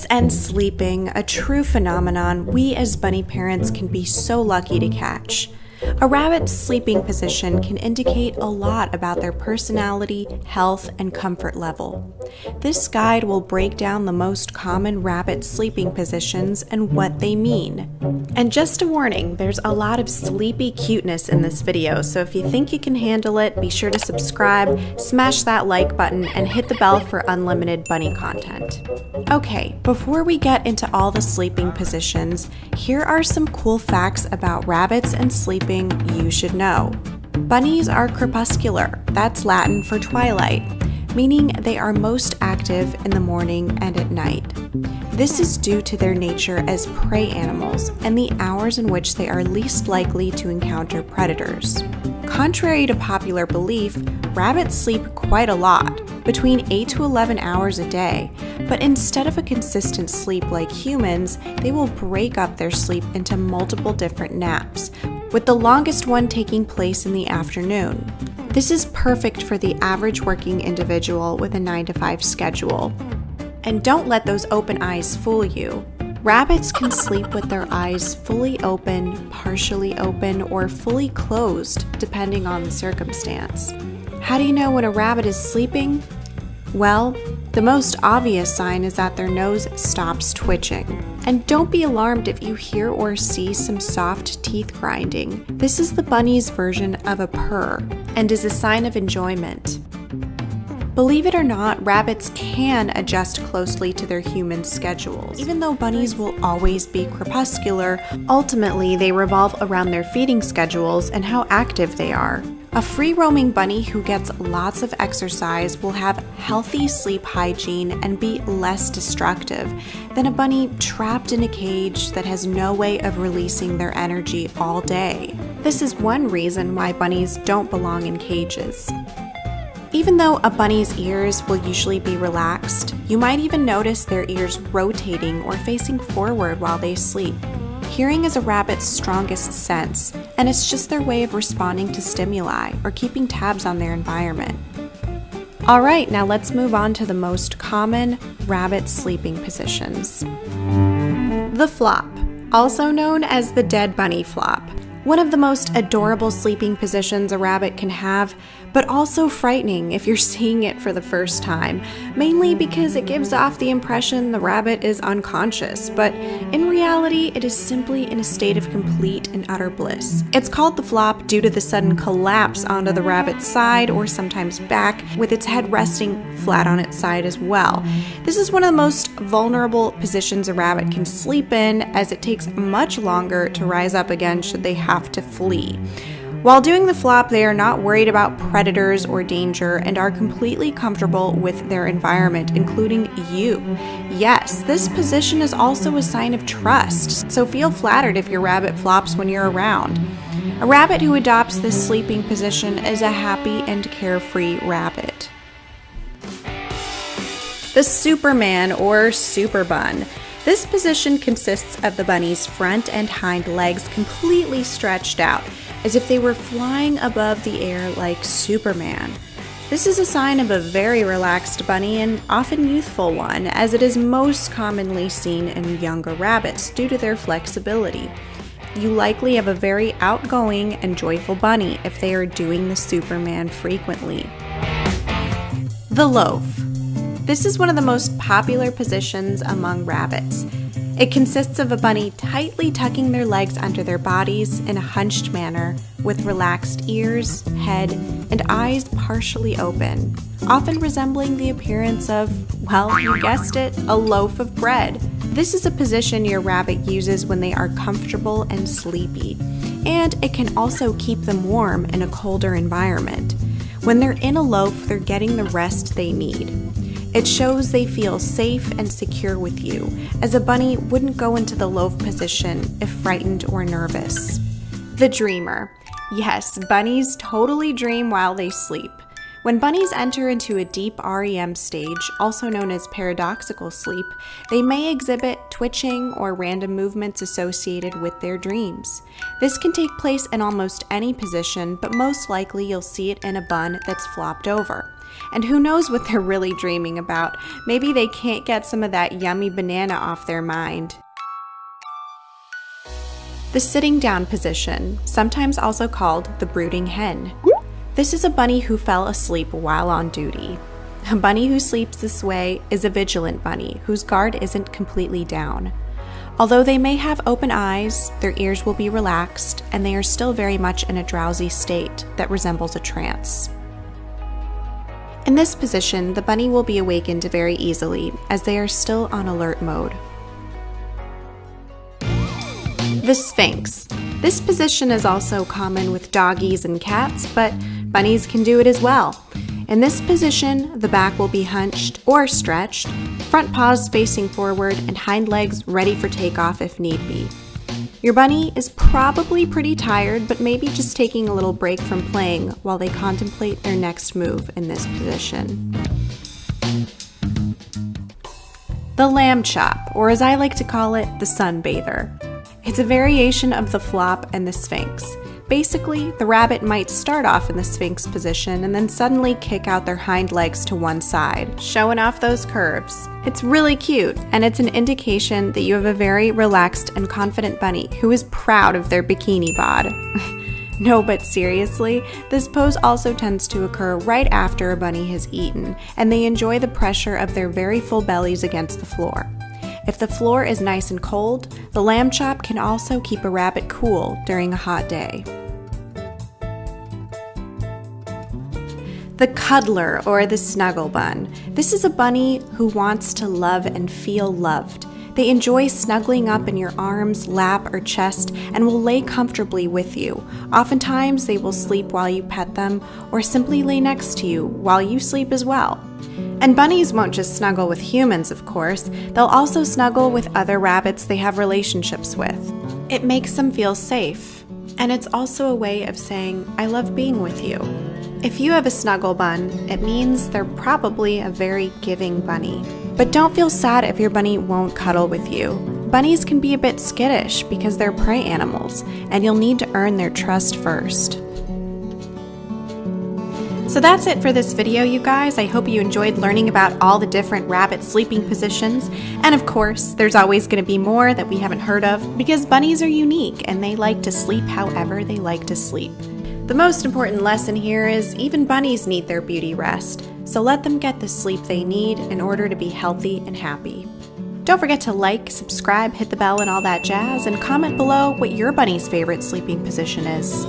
And sleeping, a true phenomenon we as bunny parents can be so lucky to catch. A rabbit's sleeping position can indicate a lot about their personality, health, and comfort level. This guide will break down the most common rabbit sleeping positions and what they mean. And just a warning, there's a lot of sleepy cuteness in this video, so if you think you can handle it, be sure to subscribe, smash that like button, and hit the bell for unlimited bunny content. Okay, before we get into all the sleeping positions, here are some cool facts about rabbits and sleeping you should know. Bunnies are crepuscular, that's Latin for twilight, meaning they are most active in the morning and at night. This is due to their nature as prey animals and the hours in which they are least likely to encounter predators. Contrary to popular belief, rabbits sleep quite a lot, between 8 to 11 hours a day, but instead of a consistent sleep like humans, they will break up their sleep into multiple different naps, with the longest one taking place in the afternoon. This is perfect for the average working individual with a 9-to-5 schedule. And don't let those open eyes fool you. Rabbits can sleep with their eyes fully open, partially open, or fully closed, depending on the circumstance. How do you know when a rabbit is sleeping? Well, the most obvious sign is that their nose stops twitching. And don't be alarmed if you hear or see some soft teeth grinding. This is the bunny's version of a purr and is a sign of enjoyment. Believe it or not, rabbits can adjust closely to their human schedules. Even though bunnies will always be crepuscular, ultimately they revolve around their feeding schedules and how active they are. A free-roaming bunny who gets lots of exercise will have healthy sleep hygiene and be less destructive than a bunny trapped in a cage that has no way of releasing their energy all day. This is one reason why bunnies don't belong in cages. Even though a bunny's ears will usually be relaxed, you might even notice their ears rotating or facing forward while they sleep. Hearing is a rabbit's strongest sense, and it's just their way of responding to stimuli or keeping tabs on their environment. Alright, now let's move on to the most common rabbit sleeping positions. The flop, also known as the dead bunny flop. One of the most adorable sleeping positions a rabbit can have, but also frightening if you're seeing it for the first time, mainly because it gives off the impression the rabbit is unconscious, but in reality it is simply in a state of complete and utter bliss. It's called the flop due to the sudden collapse onto the rabbit's side or sometimes back, with its head resting flat on its side as well. This is one of the most vulnerable positions a rabbit can sleep in, as it takes much longer to rise up again should they have to flee. While doing the flop, they are not worried about predators or danger and are completely comfortable with their environment, including you. Yes, this position is also a sign of trust, so feel flattered if your rabbit flops when you're around. A rabbit who adopts this sleeping position is a happy and carefree rabbit. The Superman or Super Bun. This position consists of the bunny's front and hind legs completely stretched out, as if they were flying above the air like Superman. This is a sign of a very relaxed bunny and often youthful one, as it is most commonly seen in younger rabbits due to their flexibility. You likely have a very outgoing and joyful bunny if they are doing the Superman frequently. The loaf. This is one of the most popular positions among rabbits. It consists of a bunny tightly tucking their legs under their bodies in a hunched manner, with relaxed ears, head, and eyes partially open, often resembling the appearance of, well, you guessed it, a loaf of bread. This is a position your rabbit uses when they are comfortable and sleepy, and it can also keep them warm in a colder environment. When they're in a loaf, they're getting the rest they need. It shows they feel safe and secure with you, as a bunny wouldn't go into the loaf position if frightened or nervous. The dreamer. Yes, bunnies totally dream while they sleep. When bunnies enter into a deep REM stage, also known as paradoxical sleep, they may exhibit twitching or random movements associated with their dreams. This can take place in almost any position, but most likely you'll see it in a bun that's flopped over. And who knows what they're really dreaming about? Maybe they can't get some of that yummy banana off their mind. The sitting down position, sometimes also called the brooding hen. This is a bunny who fell asleep while on duty. A bunny who sleeps this way is a vigilant bunny whose guard isn't completely down. Although they may have open eyes, their ears will be relaxed, and they are still very much in a drowsy state that resembles a trance. In this position, the bunny will be awakened very easily as they are still on alert mode. The sphinx. This position is also common with doggies and cats, but bunnies can do it as well. In this position, the back will be hunched or stretched, front paws facing forward, and hind legs ready for takeoff if need be. Your bunny is probably pretty tired, but maybe just taking a little break from playing while they contemplate their next move in this position. The lamb chop, or as I like to call it, the sunbather. It's a variation of the flop and the sphinx. Basically, the rabbit might start off in the sphinx position and then suddenly kick out their hind legs to one side, showing off those curves. It's really cute, and it's an indication that you have a very relaxed and confident bunny who is proud of their bikini bod. No, but seriously, this pose also tends to occur right after a bunny has eaten, and they enjoy the pressure of their very full bellies against the floor. If the floor is nice and cold, the lamb chop can also keep a rabbit cool during a hot day. The cuddler, or the snuggle bun. This is a bunny who wants to love and feel loved. They enjoy snuggling up in your arms, lap, or chest and will lay comfortably with you. Oftentimes, they will sleep while you pet them or simply lay next to you while you sleep as well. And bunnies won't just snuggle with humans, of course. They'll also snuggle with other rabbits they have relationships with. It makes them feel safe. And it's also a way of saying, I love being with you. If you have a snuggle bun, it means they're probably a very giving bunny. But don't feel sad if your bunny won't cuddle with you. Bunnies can be a bit skittish because they're prey animals, and you'll need to earn their trust first. So that's it for this video, you guys. I hope you enjoyed learning about all the different rabbit sleeping positions. And of course, there's always going to be more that we haven't heard of because bunnies are unique and they like to sleep however they like to sleep. The most important lesson here is even bunnies need their beauty rest, so let them get the sleep they need in order to be healthy and happy. Don't forget to like, subscribe, hit the bell, and all that jazz, and comment below what your bunny's favorite sleeping position is.